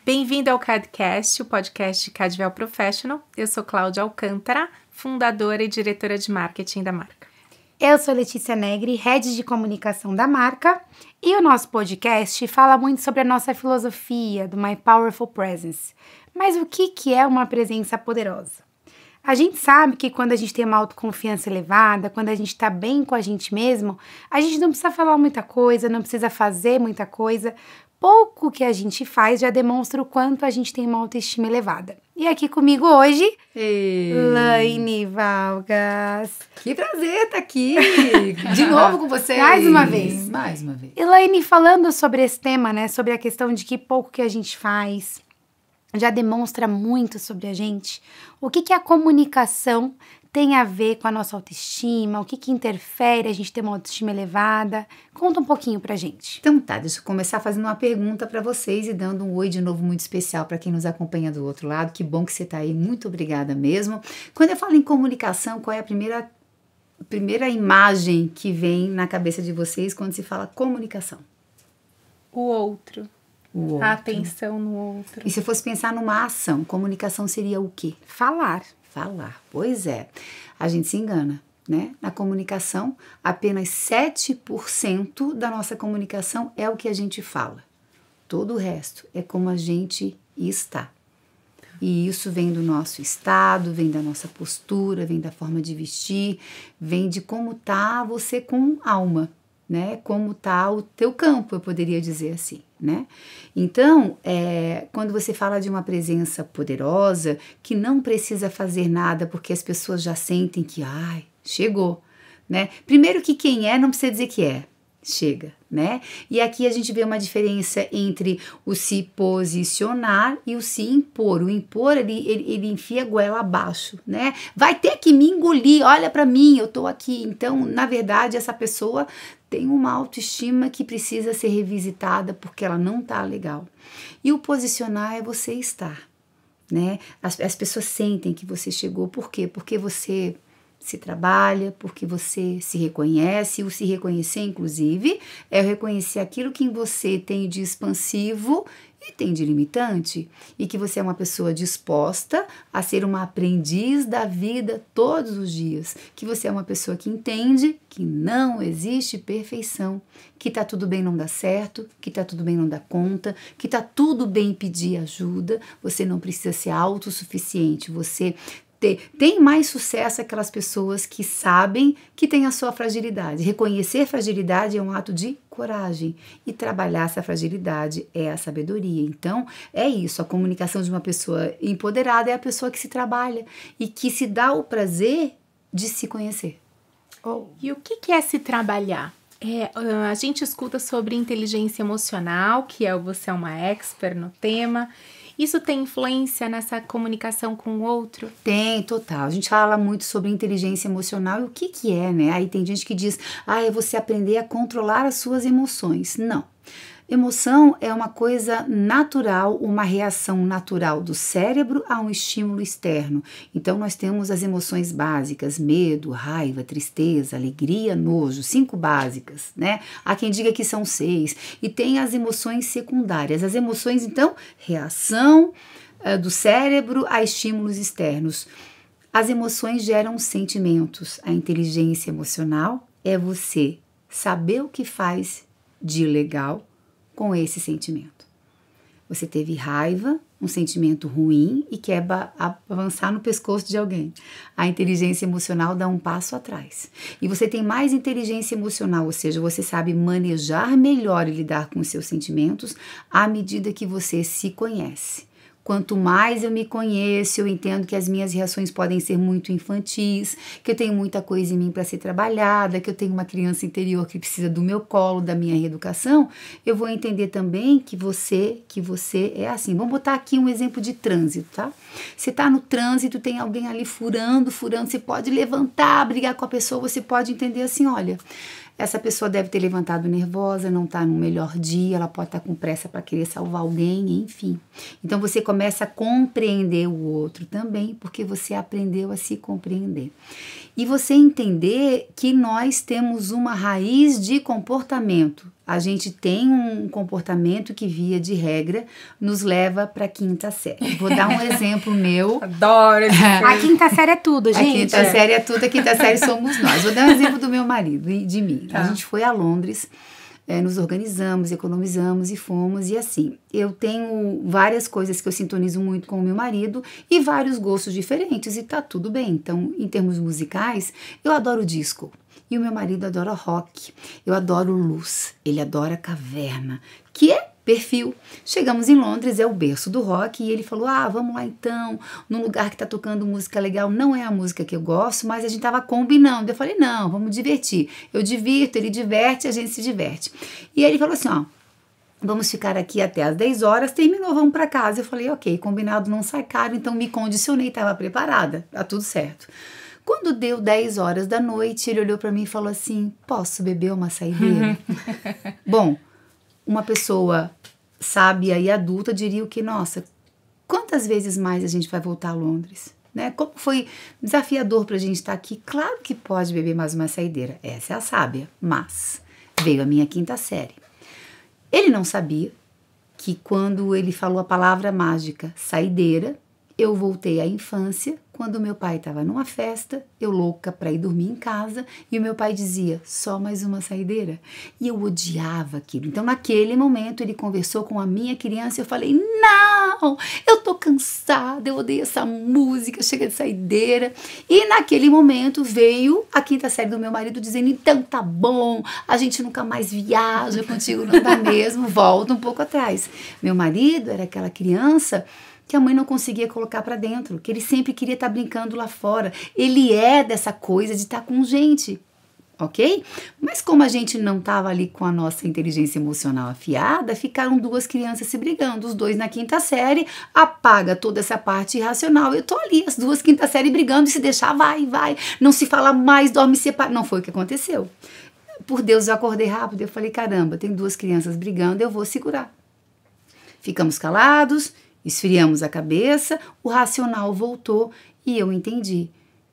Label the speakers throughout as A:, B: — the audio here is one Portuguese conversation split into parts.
A: Bem-vindo ao CADcast, o podcast de Cadvel Professional. Eu sou Cláudia Alcântara, fundadora e diretora de marketing da marca.
B: Eu sou Letícia Negri, head de comunicação da marca, e o nosso podcast fala muito sobre a nossa filosofia do My Powerful Presence. Mas o que é uma presença poderosa? A gente sabe que quando a gente tem uma autoconfiança elevada, quando a gente está bem com a gente mesmo, a gente não precisa falar muita coisa, não precisa fazer muita coisa. Pouco que a gente faz já demonstra o quanto a gente tem uma autoestima elevada. E aqui comigo hoje, Laine Valgas.
C: Que prazer estar aqui de novo com vocês.
B: Mais uma vez.
C: Mais uma vez.
B: E Laine, falando sobre esse tema, né, sobre a questão de que pouco que a gente faz já demonstra muito sobre a gente, o que a comunicação tem a ver com a nossa autoestima, o que interfere a gente ter uma autoestima elevada? Conta um pouquinho pra gente.
C: Então tá, deixa eu começar fazendo uma pergunta pra vocês e dando um oi de novo muito especial pra quem nos acompanha do outro lado. Que bom que você tá aí, muito obrigada mesmo. Quando eu falo em comunicação, qual é a primeira imagem que vem na cabeça de vocês quando se fala comunicação?
A: O outro. A atenção no outro.
C: E se eu fosse pensar numa ação, comunicação seria o quê?
B: Falar.
C: Pois é, a gente se engana, né? Na comunicação, apenas 7% da nossa comunicação é o que a gente fala. Todo o resto é como a gente está. E isso vem do nosso estado, vem da nossa postura, vem da forma de vestir, vem de como tá você com alma, né? Como tá o teu campo, eu poderia dizer assim, né? Então, quando você fala de uma presença poderosa, que não precisa fazer nada porque as pessoas já sentem que, chegou, né? Primeiro que quem é não precisa dizer que é, chega, né? E aqui a gente vê uma diferença entre o se posicionar e o se impor. O impor, ele enfia a goela abaixo, né? Vai ter que me engolir, olha pra mim, eu tô aqui. Então, na verdade, essa pessoa tem uma autoestima que precisa ser revisitada porque ela não tá legal. E o posicionar é você estar, né? As pessoas sentem que você chegou, por quê? Porque você se trabalha, porque você se reconhece. O se reconhecer, inclusive, é reconhecer aquilo que em você tem de expansivo e tem de limitante, e que você é uma pessoa disposta a ser uma aprendiz da vida todos os dias, que você é uma pessoa que entende que não existe perfeição, que tá tudo bem não dar certo, que tá tudo bem não dar conta, que tá tudo bem pedir ajuda, você não precisa ser autossuficiente, você tem mais sucesso aquelas pessoas que sabem que tem a sua fragilidade. Reconhecer fragilidade é um ato de coragem e trabalhar essa fragilidade é a sabedoria. Então, é isso. A comunicação de uma pessoa empoderada é a pessoa que se trabalha e que se dá o prazer de se conhecer.
A: E o que é se trabalhar? A gente escuta sobre inteligência emocional, que você é uma expert no tema. Isso tem influência nessa comunicação com o outro?
C: Tem, total. A gente fala muito sobre inteligência emocional e o que é, né? Aí tem gente que diz, é você aprender a controlar as suas emoções. Não. Emoção é uma coisa natural, uma reação natural do cérebro a um estímulo externo. Então, nós temos as emoções básicas, medo, raiva, tristeza, alegria, nojo, 5 básicas, né? Há quem diga que são 6. E tem as emoções secundárias. As emoções, então, reação do cérebro a estímulos externos. As emoções geram sentimentos. A inteligência emocional é você saber o que faz de legal com esse sentimento. Você teve raiva, um sentimento ruim e quer avançar no pescoço de alguém. A inteligência emocional dá um passo atrás. E você tem mais inteligência emocional, ou seja, você sabe manejar melhor e lidar com os seus sentimentos à medida que você se conhece. Quanto mais eu me conheço, eu entendo que as minhas reações podem ser muito infantis, que eu tenho muita coisa em mim para ser trabalhada, que eu tenho uma criança interior que precisa do meu colo, da minha reeducação, eu vou entender também que você é assim. Vamos botar aqui um exemplo de trânsito, tá? Você tá no trânsito, tem alguém ali furando, você pode levantar, brigar com a pessoa, você pode entender assim, olha, essa pessoa deve ter levantado nervosa, não está no melhor dia, ela pode estar com pressa para querer salvar alguém, enfim. Então você começa a compreender o outro também, porque você aprendeu a se compreender. E você entender que nós temos uma raiz de comportamento. A gente tem um comportamento que, via de regra, nos leva para a 5ª série. Vou dar um exemplo meu.
A: Adoro esse
B: A 5ª série é tudo, gente.
C: A 5ª série é tudo, a 5ª série somos nós. Vou dar um exemplo do meu marido e de mim.
A: Tá.
C: A gente foi a Londres, nos organizamos, economizamos e fomos. E assim, eu tenho várias coisas que eu sintonizo muito com o meu marido e vários gostos diferentes e tá tudo bem. Então, em termos musicais, eu adoro disco. E o meu marido adora rock, eu adoro luz, ele adora caverna, que é perfil. Chegamos em Londres, é o berço do rock, e ele falou, vamos lá então, num lugar que tá tocando música legal, não é a música que eu gosto, mas a gente tava combinando. Eu falei, não, vamos divertir. Eu divirto, ele diverte, a gente se diverte. E aí ele falou assim, vamos ficar aqui até às 10 horas, terminou, vamos para casa. Eu falei, ok, combinado não sai caro, então me condicionei, estava preparada, tá tudo certo. Quando deu 10 horas da noite, ele olhou para mim e falou assim, posso beber uma saideira? Bom, uma pessoa sábia e adulta diria o que, nossa, quantas vezes mais a gente vai voltar a Londres? Né? Como foi desafiador para a gente estar aqui? Claro que pode beber mais uma saideira, essa é a sábia, mas veio a minha 5ª série. Ele não sabia que quando ele falou a palavra mágica saideira, eu voltei à infância, quando meu pai estava numa festa, eu louca para ir dormir em casa, e o meu pai dizia, só mais uma saideira. E eu odiava aquilo. Então, naquele momento, ele conversou com a minha criança e eu falei, não, eu tô cansada, eu odeio essa música, chega de saideira. E naquele momento veio a 5ª série do meu marido dizendo, então tá bom, a gente nunca mais viaja, contigo não dá mesmo, volta um pouco atrás. Meu marido era aquela criança que a mãe não conseguia colocar para dentro, que ele sempre queria estar brincando lá fora. Ele é dessa coisa de estar com gente, ok? Mas como a gente não estava ali com a nossa inteligência emocional afiada, ficaram 2 crianças se brigando, os 2 na 5ª série, apaga toda essa parte irracional. Eu tô ali, as 2 5ª série brigando, e se deixar, vai, não se fala mais, dorme separado. Não foi o que aconteceu. Por Deus, eu acordei rápido, eu falei, caramba, tem 2 crianças brigando, eu vou segurar. Ficamos calados, esfriamos a cabeça, o racional voltou e eu entendi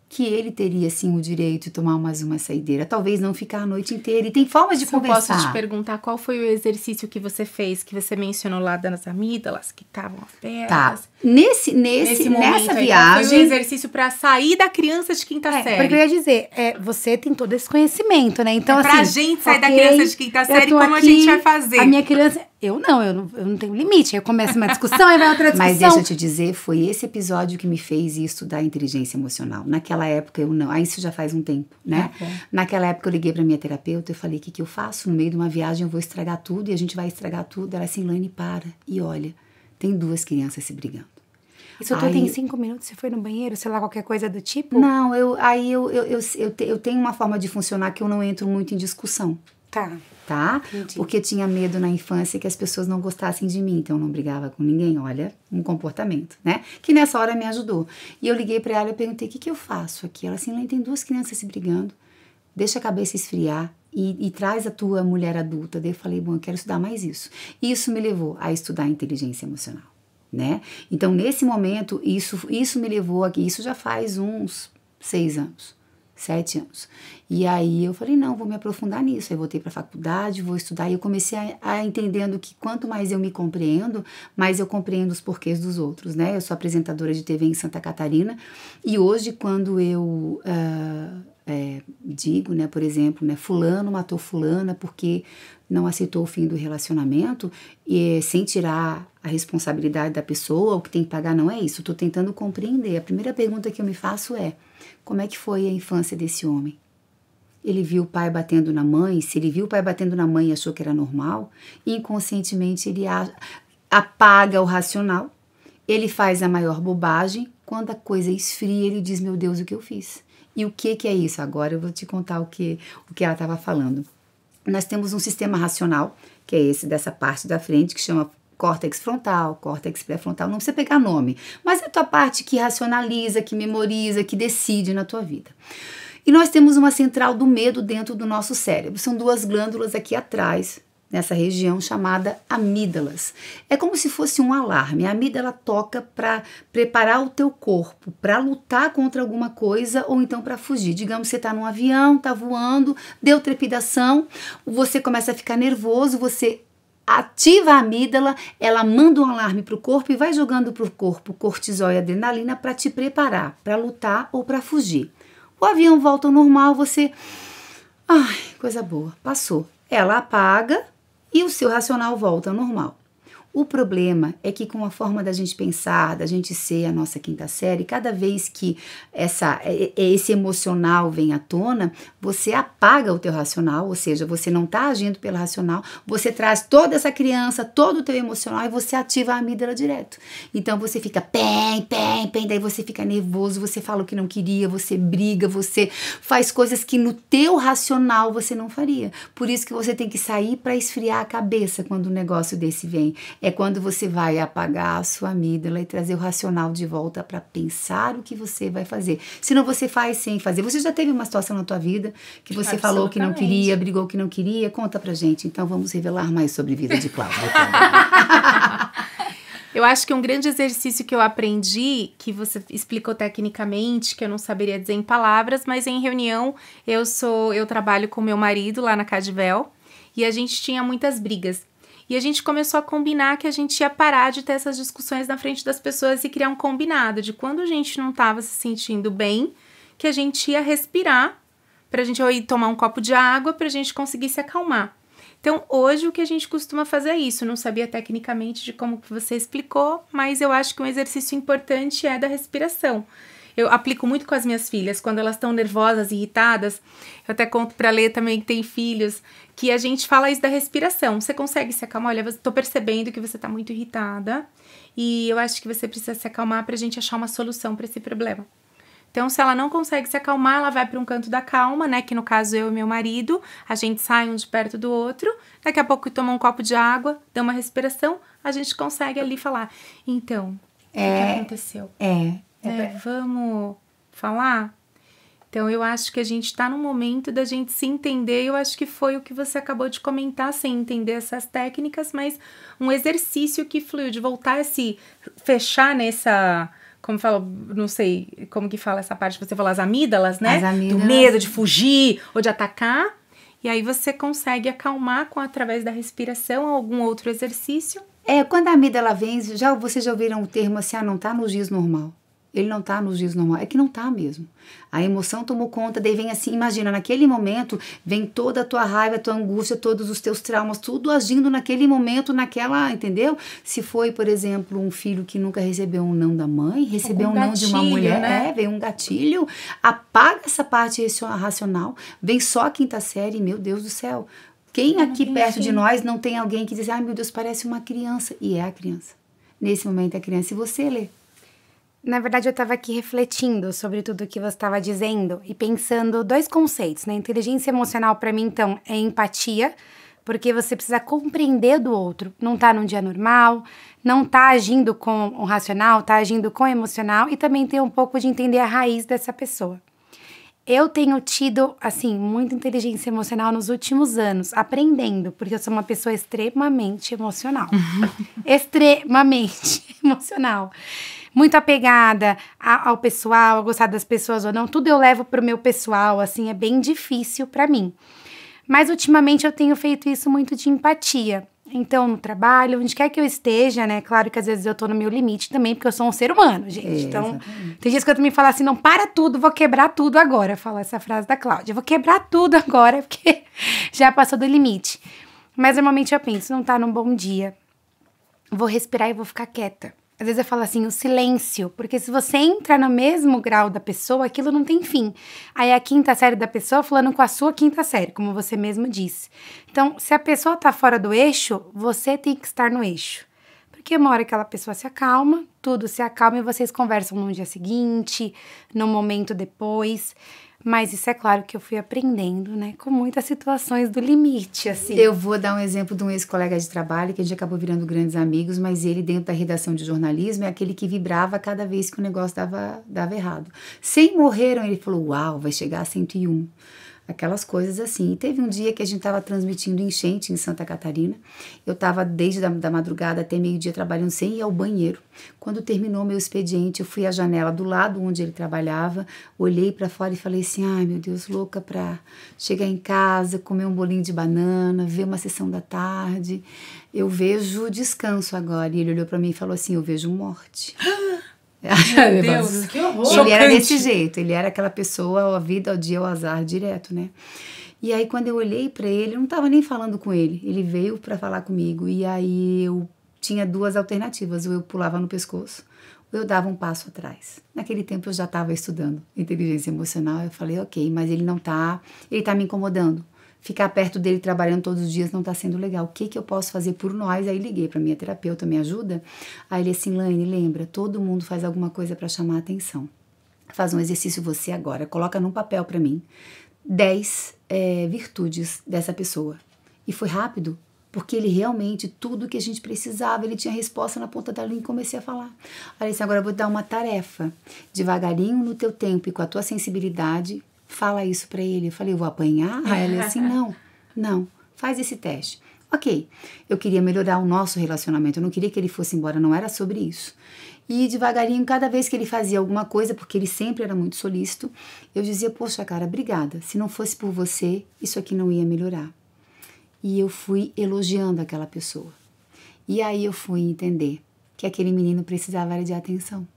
C: que ele teria sim o direito de tomar mais uma saideira, talvez não ficar a noite inteira, e tem formas de conversar.
A: Eu posso te perguntar qual foi o exercício que você fez, que você mencionou lá das amígdalas, que estavam abertas?
C: Tá, nessa viagem...
A: Qual foi o exercício para sair da criança de 5ª série?
B: Porque eu ia dizer, você tem todo esse conhecimento, né? Então,
A: pra gente sair da criança de 5ª série, como a gente vai fazer?
B: A minha criança... Eu não tenho limite. Aí começa uma discussão, aí vai outra discussão.
C: Mas deixa eu te dizer, foi esse episódio que me fez estudar inteligência emocional. Naquela época eu não, isso já faz um tempo, né? Naquela época eu liguei pra minha terapeuta e falei, o que eu faço? No meio de uma viagem eu vou estragar tudo e a gente vai estragar tudo. Ela assim, Laine, para. E olha, tem 2 crianças se brigando.
B: Isso tudo em 5 minutos? Você foi no banheiro, sei lá, qualquer coisa do tipo?
C: Não, eu tenho uma forma de funcionar que eu não entro muito em discussão. Tá?
B: Entendi.
C: Porque tinha medo na infância que as pessoas não gostassem de mim, então eu não brigava com ninguém. Olha, um comportamento, né? Que nessa hora me ajudou. E eu liguei pra ela e perguntei, o que eu faço aqui? Ela assim, tem 2 crianças se brigando, deixa a cabeça esfriar e traz a tua mulher adulta. Daí eu falei, bom, eu quero estudar mais isso. E isso me levou a estudar inteligência emocional, né? Então, nesse momento, isso me levou aqui, isso já faz uns 6 anos. 7 anos. E aí eu falei, não, vou me aprofundar nisso. Aí voltei para a faculdade, vou estudar. E eu comecei a entendendo que quanto mais eu me compreendo, mais eu compreendo os porquês dos outros, né? Eu sou apresentadora de TV em Santa Catarina. E hoje, quando eu digo, né, por exemplo, né, fulano matou fulana porque não aceitou o fim do relacionamento, e sem tirar a responsabilidade da pessoa, o que tem que pagar não é isso. Estou tentando compreender. A primeira pergunta que eu me faço é, como é que foi a infância desse homem? Ele viu o pai batendo na mãe? Se ele viu o pai batendo na mãe e achou que era normal, inconscientemente ele apaga o racional, ele faz a maior bobagem, quando a coisa esfria ele diz, meu Deus, o que eu fiz? E o que é isso? Agora eu vou te contar o que ela estava falando. Nós temos um sistema racional, que é esse dessa parte da frente, que chama córtex frontal, córtex pré-frontal, não precisa pegar nome, mas é a tua parte que racionaliza, que memoriza, que decide na tua vida. E nós temos uma central do medo dentro do nosso cérebro. São 2 glândulas aqui atrás, nessa região chamada amígdalas. É como se fosse um alarme. A amígdala toca para preparar o teu corpo para lutar contra alguma coisa ou então para fugir. Digamos que você está num avião, está voando, deu trepidação, você começa a ficar nervoso, você ativa a amígdala, ela manda um alarme para o corpo e vai jogando para o corpo cortisol e adrenalina para te preparar, para lutar ou para fugir. O avião volta ao normal, você... Ai, coisa boa, passou. Ela apaga e o seu racional volta ao normal. O problema é que com a forma da gente pensar, da gente ser a nossa 5ª série, cada vez que esse emocional vem à tona, você apaga o teu racional, ou seja, você não está agindo pelo racional, você traz toda essa criança, todo o teu emocional e você ativa a amígdala direto. Então você fica pem, daí você fica nervoso, você fala o que não queria, você briga, você faz coisas que no teu racional você não faria. Por isso que você tem que sair para esfriar a cabeça quando um negócio desse vem. É quando você vai apagar a sua amígdala e trazer o racional de volta para pensar o que você vai fazer. Senão você faz sem fazer. Você já teve uma situação na tua vida que você falou que não queria, brigou que não queria? Conta pra gente. Então vamos revelar mais sobre a vida de Cláudia.
A: Eu acho que um grande exercício que eu aprendi, que você explicou tecnicamente, que eu não saberia dizer em palavras, mas em reunião eu trabalho com meu marido lá na Cadvel e a gente tinha muitas brigas. E a gente começou a combinar que a gente ia parar de ter essas discussões na frente das pessoas e criar um combinado de quando a gente não estava se sentindo bem, que a gente ia respirar, pra gente ir tomar um copo de água, pra gente conseguir se acalmar. Então, hoje o que a gente costuma fazer é isso. Não sabia tecnicamente de como que você explicou, mas eu acho que um exercício importante é da respiração. Eu aplico muito com as minhas filhas, quando elas estão nervosas, irritadas. Eu até conto pra Lê também, que tem filhos, que a gente fala isso da respiração. Você consegue se acalmar? Olha, eu tô percebendo que você tá muito irritada e eu acho que você precisa se acalmar pra gente achar uma solução pra esse problema. Então, se ela não consegue se acalmar, ela vai para um canto da calma, né? Que no caso eu e meu marido, a gente sai um de perto do outro. Daqui a pouco toma um copo de água, dá uma respiração, a gente consegue ali falar. Então, o que aconteceu? Vamos falar? Então, eu acho que a gente tá no momento da gente se entender. Eu acho que foi o que você acabou de comentar, sem entender essas técnicas, mas um exercício que fluiu, de voltar a se fechar nessa... Como fala, não sei como que fala essa parte, você falou as amígdalas, né?
C: As amígdalas.
A: Do medo de fugir ou de atacar. E aí você consegue acalmar através da respiração ou algum outro exercício.
C: Quando a amígdala vem, vocês já ouviram o termo assim, não tá no giz normal. Ele não tá no giz normal, é que não tá mesmo. A emoção tomou conta, daí vem assim, imagina, naquele momento, vem toda a tua raiva, a tua angústia, todos os teus traumas, tudo agindo naquele momento, entendeu? Se foi, por exemplo, um filho que nunca recebeu um não da mãe, recebeu um não de uma mulher, né? Vem um gatilho, apaga essa parte racional, vem só a 5ª série, meu Deus do céu. Quem aqui perto de nós não tem alguém que diz, ai meu Deus, parece uma criança, e é a criança. Nesse momento é a criança, e você, Lê?
B: Na verdade, eu estava aqui refletindo sobre tudo o que você estava dizendo e pensando 2 conceitos, né? Inteligência emocional, para mim, então, é empatia, porque você precisa compreender do outro. Não tá num dia normal, não tá agindo com o racional, tá agindo com o emocional e também tem um pouco de entender a raiz dessa pessoa. Eu tenho tido, assim, muita inteligência emocional nos últimos anos, aprendendo, porque eu sou uma pessoa extremamente emocional. Extremamente emocional. Muito apegada ao pessoal, a gostar das pessoas ou não. Tudo eu levo pro meu pessoal, assim, é bem difícil pra mim. Mas, ultimamente, eu tenho feito isso muito de empatia. Então, no trabalho, onde quer que eu esteja, né? Claro que às vezes eu tô no meu limite também, porque eu sou um ser humano, gente. Então, exatamente. Tem dias que eu também falo assim, não, para tudo, vou quebrar tudo agora. Fala essa frase da Cláudia. Vou quebrar tudo agora, porque já passou do limite. Mas, normalmente, eu penso, não tá num bom dia. Vou respirar e vou ficar quieta. Às vezes eu falo assim, o silêncio, porque se você entra no mesmo grau da pessoa, aquilo não tem fim. Aí a 5ª série da pessoa falando com a sua 5ª série, como você mesmo disse. Então, se a pessoa tá fora do eixo, você tem que estar no eixo. Porque uma hora que aquela pessoa se acalma, tudo se acalma e vocês conversam no dia seguinte, no momento depois. Mas isso é claro que eu fui aprendendo, né? Com muitas situações do limite, assim.
C: Eu vou dar um exemplo de um ex-colega de trabalho que a gente acabou virando grandes amigos, mas ele, dentro da redação de jornalismo, é aquele que vibrava cada vez que o negócio dava errado. 100 morreram, ele falou, uau, vai chegar a 101. Aquelas coisas assim. E teve um dia que a gente estava transmitindo enchente em Santa Catarina. Eu estava desde da madrugada até meio-dia trabalhando sem ir ao banheiro. Quando terminou meu expediente, eu fui à janela do lado onde ele trabalhava, olhei para fora e falei assim, ai meu Deus, louca para chegar em casa, comer um bolinho de banana, ver uma sessão da tarde. Eu vejo descanso agora. E ele olhou para mim e falou assim, eu vejo morte.
A: Meu Deus, que horror.
C: Ele era desse jeito, ele era aquela pessoa, a vida, ao dia, ao azar, direto, né? E aí, quando eu olhei pra ele, eu não tava nem falando com ele, ele veio pra falar comigo, e aí eu tinha 2 alternativas, ou eu pulava no pescoço, ou eu dava um passo atrás. Naquele tempo eu já tava estudando inteligência emocional, eu falei, ok, mas ele tá me incomodando. Ficar perto dele trabalhando todos os dias não tá sendo legal. O que eu posso fazer por nós? Aí liguei pra minha terapeuta, me ajuda? Aí ele assim, Laine, lembra, todo mundo faz alguma coisa pra chamar a atenção. Faz um exercício você agora, coloca num papel pra mim 10 virtudes dessa pessoa. E foi rápido, porque ele realmente, tudo que a gente precisava, ele tinha resposta na ponta da língua e comecei a falar. Aí ele disse, agora eu vou te dar uma tarefa, devagarinho no teu tempo e com a tua sensibilidade, fala isso pra ele. Eu falei, eu vou apanhar? Aí ele assim, não, faz esse teste. Ok, eu queria melhorar o nosso relacionamento, eu não queria que ele fosse embora, não era sobre isso. E devagarinho, cada vez que ele fazia alguma coisa, porque ele sempre era muito solícito, eu dizia, poxa cara, obrigada, se não fosse por você, isso aqui não ia melhorar. E eu fui elogiando aquela pessoa. E aí eu fui entender que aquele menino precisava de atenção.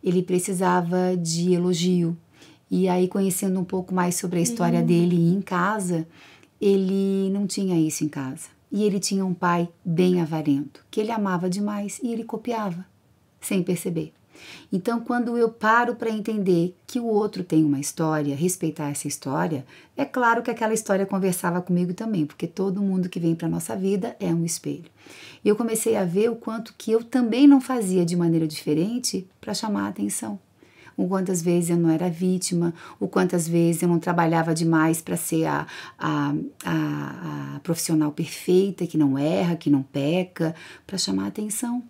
C: Ele precisava de elogio. E aí, conhecendo um pouco mais sobre a história dele em casa, ele não tinha isso em casa. E ele tinha um pai bem avarento, que ele amava demais e ele copiava, sem perceber. Então, quando eu paro para entender que o outro tem uma história, respeitar essa história, é claro que aquela história conversava comigo também, porque todo mundo que vem para a nossa vida é um espelho. E eu comecei a ver o quanto que eu também não fazia de maneira diferente para chamar a atenção. O quantas vezes eu não era vítima, o quantas vezes eu não trabalhava demais para ser a profissional perfeita, que não erra, que não peca, para chamar a atenção.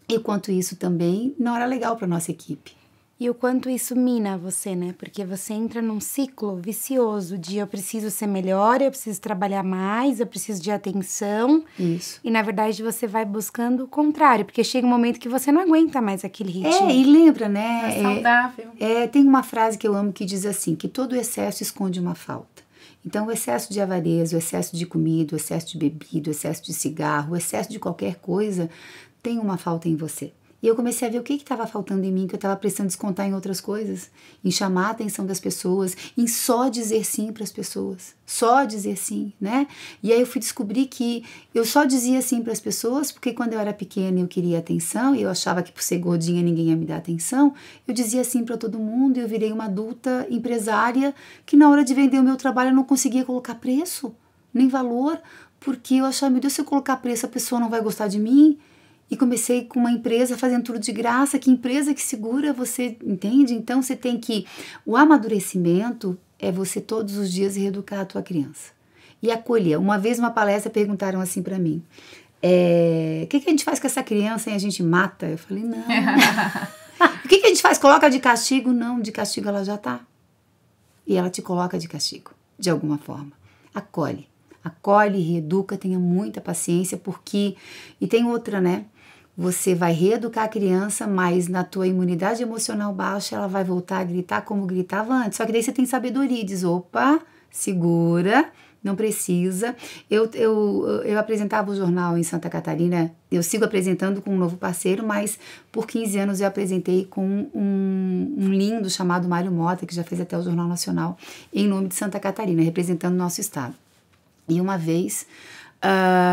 C: E quanto isso também não era legal para nossa equipe.
B: E o quanto isso mina você, né? Porque você entra num ciclo vicioso de eu preciso ser melhor, eu preciso trabalhar mais, eu preciso de atenção.
C: Isso.
B: E, na verdade, você vai buscando o contrário, porque chega um momento que você não aguenta mais aquele ritmo.
C: E lembra, né?
A: É saudável.
C: Tem uma frase que eu amo que diz assim, que todo excesso esconde uma falta. Então, o excesso de avareza, o excesso de comida, o excesso de bebida, o excesso de cigarro, o excesso de qualquer coisa, tem uma falta em você. E eu comecei a ver o que estava faltando em mim, que eu estava precisando descontar em outras coisas, em chamar a atenção das pessoas, em só dizer sim para as pessoas, só dizer sim, né? E aí eu fui descobrir que eu só dizia sim para as pessoas, porque quando eu era pequena eu queria atenção, e eu achava que por ser gordinha ninguém ia me dar atenção, eu dizia sim para todo mundo, e eu virei uma adulta empresária, que na hora de vender o meu trabalho eu não conseguia colocar preço, nem valor, porque eu achava, meu Deus, se eu colocar preço a pessoa não vai gostar de mim. E comecei com uma empresa fazendo tudo de graça, que empresa que segura, você entende? Então você tem que, o amadurecimento é você todos os dias reeducar a tua criança. E acolher. Uma vez uma palestra perguntaram assim para mim, o que a gente faz com essa criança e a gente mata? Eu falei, não. O que a gente faz? Coloca de castigo? Não, de castigo ela já tá. E ela te coloca de castigo, de alguma forma. Acolhe, reeduca, tenha muita paciência, porque... E tem outra, né? Você vai reeducar a criança, mas na tua imunidade emocional baixa, ela vai voltar a gritar como gritava antes. Só que daí você tem sabedoria e diz, opa, segura, não precisa. Eu apresentava o jornal em Santa Catarina, eu sigo apresentando com um novo parceiro, mas por 15 anos eu apresentei com um lindo chamado Mário Mota, que já fez até o Jornal Nacional, em nome de Santa Catarina, representando o nosso estado. E uma vez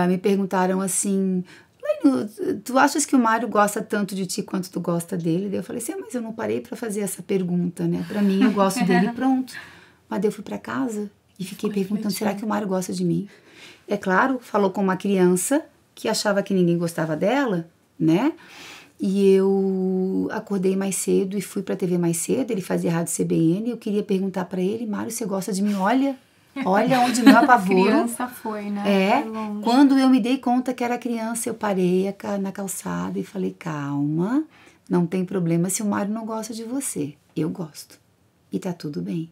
C: me perguntaram assim, tu achas que o Mário gosta tanto de ti quanto tu gosta dele? Daí eu falei assim, mas eu não parei para fazer essa pergunta, né? Para mim, eu gosto dele, pronto. Mas daí eu fui para casa e fiquei perguntando, será que o Mário gosta de mim? É claro, falou com uma criança que achava que ninguém gostava dela, né? E eu acordei mais cedo e fui pra TV mais cedo. Ele fazia rádio CBN. Eu queria perguntar pra ele: Mário, você gosta de mim? Olha onde meu apavoro.
A: A criança foi, né? Foi longe.
C: Quando eu me dei conta que era criança, eu parei na calçada e falei: calma, não tem problema se o Mário não gosta de você. Eu gosto. E tá tudo bem.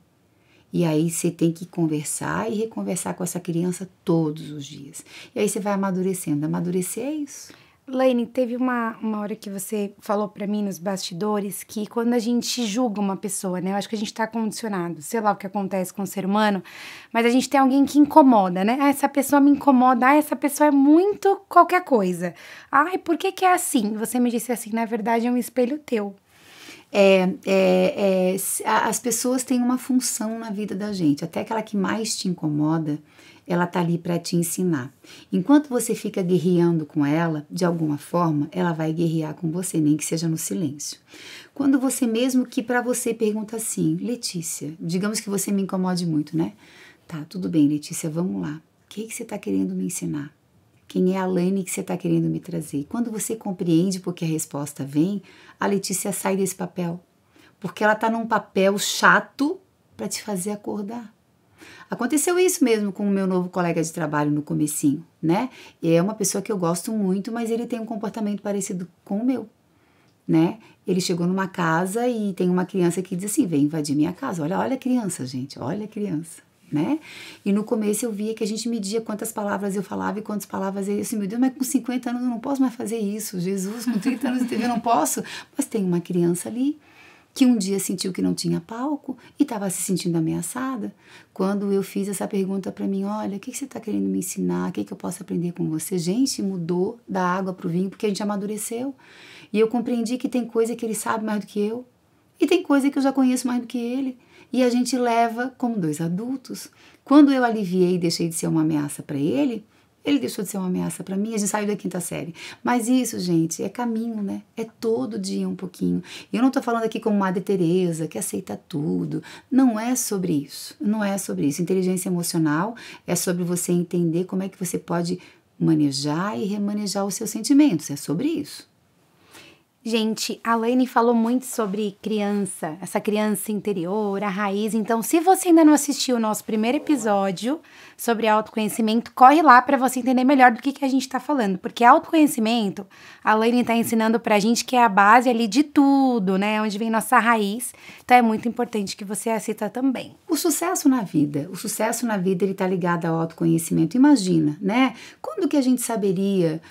C: E aí você tem que conversar e reconversar com essa criança todos os dias. E aí você vai amadurecendo. Amadurecer é isso.
B: Laine, teve uma hora que você falou pra mim nos bastidores que quando a gente julga uma pessoa, né? Eu acho que a gente tá condicionado, sei lá o que acontece com o ser humano, mas a gente tem alguém que incomoda, né? Ah, essa pessoa me incomoda, ah, essa pessoa é muito qualquer coisa. Ai, por que é assim? Você me disse assim, na verdade é um espelho teu.
C: As pessoas têm uma função na vida da gente, até aquela que mais te incomoda, ela tá ali para te ensinar. Enquanto você fica guerreando com ela, de alguma forma, ela vai guerrear com você, nem que seja no silêncio. Quando você mesmo que para você pergunta assim: Letícia, digamos que você me incomode muito, né? Tá, tudo bem, Letícia, vamos lá. O que você tá querendo me ensinar? Quem é a Laine que você está querendo me trazer? Quando você compreende porque a resposta vem, a Letícia sai desse papel. Porque ela está num papel chato para te fazer acordar. Aconteceu isso mesmo com o meu novo colega de trabalho no comecinho, né? É uma pessoa que eu gosto muito, mas ele tem um comportamento parecido com o meu, né? Ele chegou numa casa e tem uma criança que diz assim: vem invadir minha casa. Olha a criança, gente, olha a criança. Né? E no começo eu via que a gente media quantas palavras eu falava e quantas palavras eu assim, meu Deus, mas com 50 anos eu não posso mais fazer isso, Jesus, com 30 anos de TV eu não posso, mas tem uma criança ali que um dia sentiu que não tinha palco e estava se sentindo ameaçada. Quando eu fiz essa pergunta para mim: olha, o que você está querendo me ensinar, o que eu posso aprender com você? Gente, mudou da água para o vinho porque a gente amadureceu e eu compreendi que tem coisa que ele sabe mais do que eu e tem coisa que eu já conheço mais do que ele. E a gente leva como dois adultos. Quando eu aliviei e deixei de ser uma ameaça para ele, ele deixou de ser uma ameaça para mim, a gente saiu da 5ª série. Mas isso, gente, é caminho, né? É todo dia um pouquinho. E eu não tô falando aqui como Madre Teresa, que aceita tudo. Não é sobre isso. Não é sobre isso. Inteligência emocional é sobre você entender como é que você pode manejar e remanejar os seus sentimentos. É sobre isso.
B: Gente, a Laine falou muito sobre criança, essa criança interior, a raiz. Então, se você ainda não assistiu o nosso primeiro episódio sobre autoconhecimento, corre lá para você entender melhor do que a gente tá falando. Porque autoconhecimento, a Laine tá ensinando pra gente que é a base ali de tudo, né? Onde vem nossa raiz. Então, é muito importante que você assista também.
C: O sucesso na vida, ele tá ligado ao autoconhecimento. Imagina, né? Quando que a gente saberia...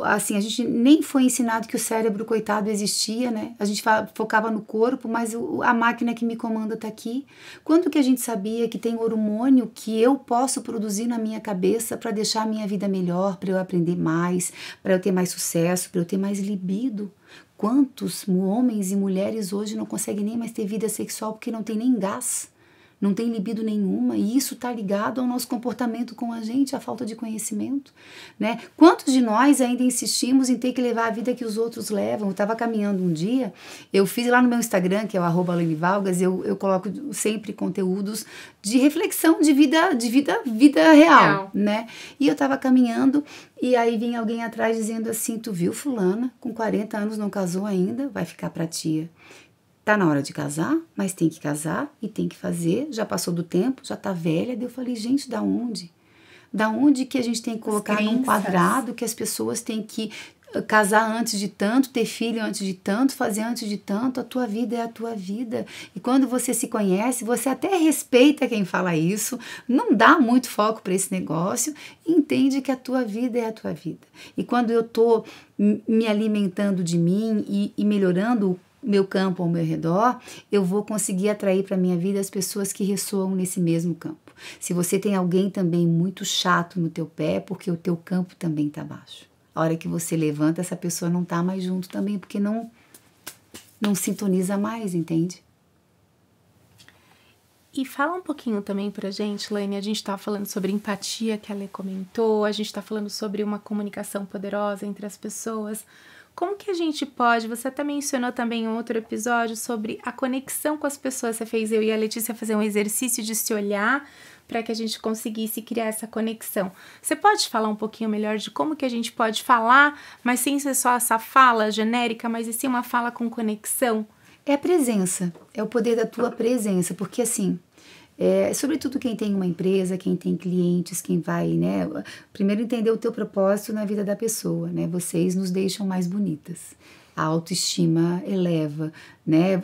C: assim, a gente nem foi ensinado que o cérebro, coitado, existia, né? A gente focava no corpo, mas a máquina que me comanda tá aqui. Quando que a gente sabia que tem hormônio que eu posso produzir na minha cabeça para deixar a minha vida melhor, para eu aprender mais, para eu ter mais sucesso, para eu ter mais libido? Quantos homens e mulheres hoje não conseguem nem mais ter vida sexual porque não tem nem gás? Não tem libido nenhuma, e isso está ligado ao nosso comportamento com a gente, à falta de conhecimento, né? Quantos de nós ainda insistimos em ter que levar a vida que os outros levam? Eu estava caminhando um dia, eu fiz lá no meu Instagram, que é o @LaineValgas, eu coloco sempre conteúdos de reflexão de vida real, né? E eu estava caminhando, e aí vinha alguém atrás dizendo assim: tu viu fulana, com 40 anos não casou ainda, vai ficar pra tia. Tá na hora de casar, mas tem que casar e tem que fazer, já passou do tempo, já tá velha. Daí eu falei: gente, da onde? Da onde que a gente tem que colocar num quadrado que as pessoas têm que casar antes de tanto, ter filho antes de tanto, fazer antes de tanto? A tua vida é a tua vida. E quando você se conhece, você até respeita quem fala isso, não dá muito foco para esse negócio e entende que a tua vida é a tua vida. E quando eu tô me alimentando de mim e melhorando meu campo ao meu redor, eu vou conseguir atrair para minha vida as pessoas que ressoam nesse mesmo campo. Se você tem alguém também muito chato no teu pé, porque o teu campo também tá baixo. A hora que você levanta, essa pessoa não tá mais junto também, porque não sintoniza mais, entende?
A: E fala um pouquinho também pra gente, Laine, a gente tá falando sobre empatia, que a Lê comentou, a gente tá falando sobre uma comunicação poderosa entre as pessoas. Como que a gente pode, você até mencionou também em outro episódio sobre a conexão com as pessoas, você fez eu e a Letícia fazer um exercício de se olhar para que a gente conseguisse criar essa conexão. Você pode falar um pouquinho melhor de como que a gente pode falar, mas sem ser só essa fala genérica, mas e sim uma fala com conexão?
C: É a presença, é o poder da tua presença, porque assim, sobretudo quem tem uma empresa, quem tem clientes, quem vai, né, primeiro entender o teu propósito na vida da pessoa, né, vocês nos deixam mais bonitas. A autoestima eleva, né?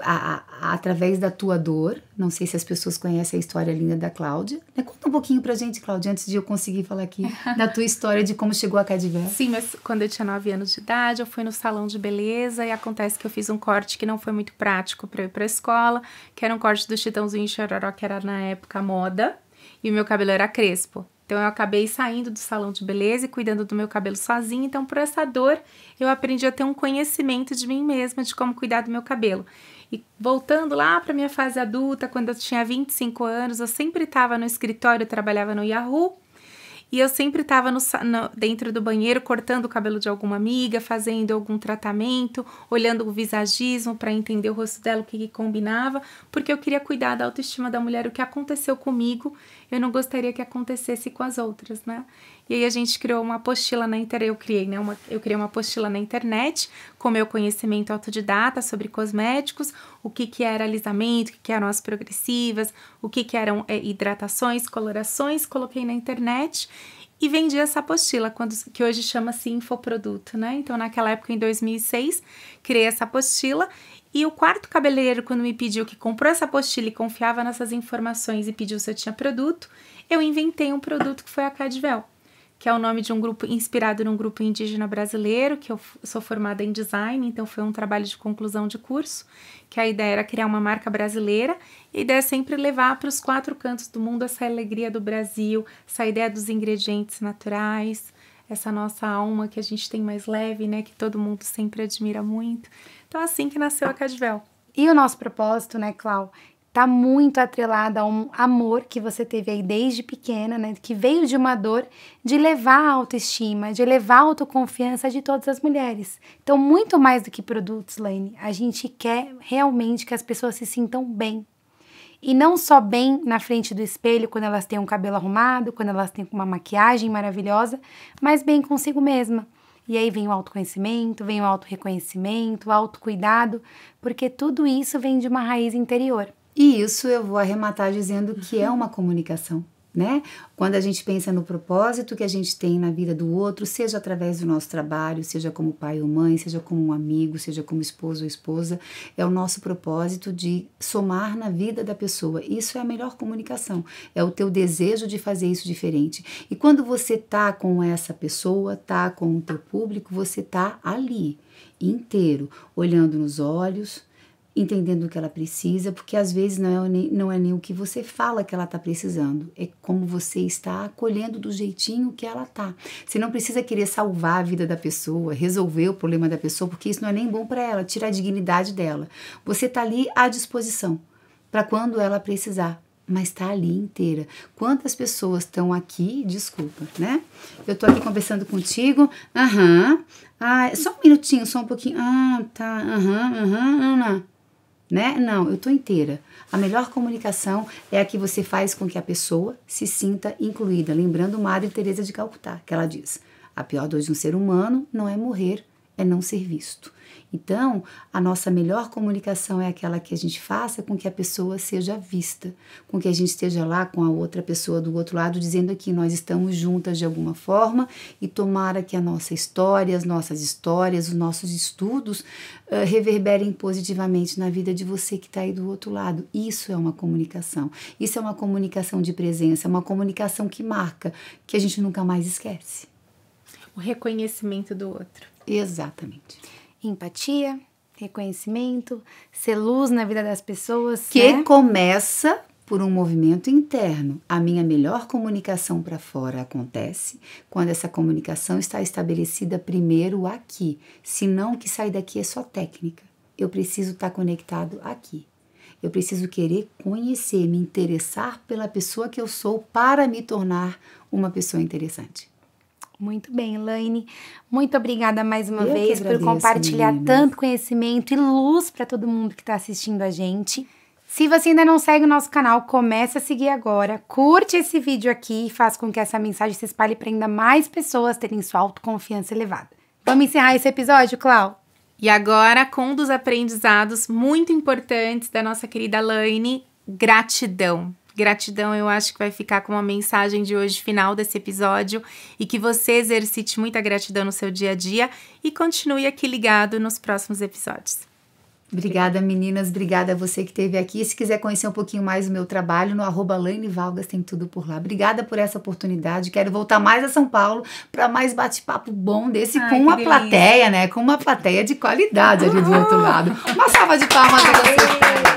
C: Através da tua dor. Não sei se as pessoas conhecem a história linda da Cláudia. Né? Conta um pouquinho pra gente, Cláudia, antes de eu conseguir falar aqui da tua história de como chegou a Cadvel.
A: Sim, mas quando eu tinha 9 anos de idade, eu fui no salão de beleza e acontece que eu fiz um corte que não foi muito prático pra eu ir pra escola, que era um corte do Chitãozinho e Chororó, que era na época moda, e o meu cabelo era crespo. Então, eu acabei saindo do salão de beleza e cuidando do meu cabelo sozinha. Então, por essa dor, eu aprendi a ter um conhecimento de mim mesma, de como cuidar do meu cabelo. E voltando lá para minha fase adulta, quando eu tinha 25 anos, eu sempre estava no escritório, eu trabalhava no Yahoo. E eu sempre estava dentro do banheiro cortando o cabelo de alguma amiga, fazendo algum tratamento, olhando o visagismo para entender o rosto dela, o que combinava, porque eu queria cuidar da autoestima da mulher. O que aconteceu comigo, eu não gostaria que acontecesse com as outras, né? E aí a gente criou uma apostila na internet, eu criei uma apostila na internet com meu conhecimento autodidata sobre cosméticos, o que era alisamento, o que eram as progressivas, o que eram hidratações, colorações, coloquei na internet e vendi essa apostila, que hoje chama-se infoproduto, né? Então, naquela época, em 2006, criei essa apostila. E o quarto cabeleireiro, quando me pediu, que comprou essa apostila e confiava nessas informações e pediu se eu tinha produto, eu inventei um produto que foi a Cadvel, que é o nome de um grupo inspirado num grupo indígena brasileiro, que eu sou formada em design, então foi um trabalho de conclusão de curso, que a ideia era criar uma marca brasileira, e a ideia é sempre levar para os 4 cantos do mundo essa alegria do Brasil, essa ideia dos ingredientes naturais, essa nossa alma que a gente tem mais leve, né, que todo mundo sempre admira muito. Então, assim que nasceu a Cadvel.
B: E o nosso propósito, né, Clau, tá muito atrelado a um amor que você teve aí desde pequena, né, que veio de uma dor de levar a autoestima, de levar a autoconfiança de todas as mulheres. Então, muito mais do que produtos, Laine, a gente quer realmente que as pessoas se sintam bem. E não só bem na frente do espelho, quando elas têm um cabelo arrumado, quando elas têm uma maquiagem maravilhosa, mas bem consigo mesma. E aí vem o autoconhecimento, vem o autorreconhecimento, o autocuidado, porque tudo isso vem de uma raiz interior.
C: E isso eu vou arrematar dizendo que é uma comunicação, né? Quando a gente pensa no propósito que a gente tem na vida do outro, seja através do nosso trabalho, seja como pai ou mãe, seja como um amigo, seja como esposo ou esposa, é o nosso propósito de somar na vida da pessoa. Isso é a melhor comunicação, é o teu desejo de fazer isso diferente. E quando você tá com essa pessoa, tá com o teu público, você tá ali, inteiro, olhando nos olhos, entendendo o que ela precisa, porque às vezes não é nem o que você fala que ela está precisando, é como você está acolhendo do jeitinho que ela tá. Você não precisa querer salvar a vida da pessoa, resolver o problema da pessoa, porque isso não é nem bom para ela, tira a dignidade dela. Você tá ali à disposição para quando ela precisar, mas tá ali inteira. Quantas pessoas estão aqui, desculpa, né? Eu tô aqui conversando contigo, só um minutinho, só um pouquinho, né? Não, eu tô inteira. A melhor comunicação é a que você faz com que a pessoa se sinta incluída. Lembrando Madre Teresa de Calcutá, que ela diz: a pior dor de um ser humano não é morrer, é não ser visto. Então, a nossa melhor comunicação é aquela que a gente faça com que a pessoa seja vista, com que a gente esteja lá com a outra pessoa do outro lado, dizendo que nós estamos juntas de alguma forma, e tomara que a nossa história, as nossas histórias, os nossos estudos reverberem positivamente na vida de você que está aí do outro lado. Isso é uma comunicação. Isso é uma comunicação de presença, uma comunicação que marca, que a gente nunca mais esquece.
A: O reconhecimento do outro.
C: Exatamente.
B: Empatia, reconhecimento, ser luz na vida das pessoas.
C: Que
B: né?
C: começa por um movimento interno. A minha melhor comunicação para fora acontece quando essa comunicação está estabelecida primeiro aqui. Senão o que sai daqui é só técnica. Eu preciso estar conectado aqui. Eu preciso querer conhecer, me interessar pela pessoa que eu sou para me tornar uma pessoa interessante.
B: Muito bem, Elaine. Muito obrigada mais uma
C: Eu
B: vez
C: que
B: por
C: agradeço,
B: compartilhar
C: meninas.
B: tanto conhecimento e luz para todo mundo que está assistindo a gente. Se você ainda não segue o nosso canal, comece a seguir agora. Curte esse vídeo aqui e faz com que essa mensagem se espalhe para ainda mais pessoas terem sua autoconfiança elevada. Vamos encerrar esse episódio, Clau?
A: E agora, com um dos aprendizados muito importantes da nossa querida Laine, gratidão. Gratidão, eu acho que vai ficar como a mensagem de hoje, final desse episódio, e que você exercite muita gratidão no seu dia a dia e continue aqui ligado nos próximos episódios.
C: Obrigada, meninas. Obrigada a você que esteve aqui. Se quiser conhecer um pouquinho mais do meu trabalho, no @LaineValgas tem tudo por lá. Obrigada por essa oportunidade. Quero voltar mais a São Paulo para mais bate-papo bom desse com uma plateia, né? Com uma plateia de qualidade ali do outro lado. Uma salva de palmas a vocês.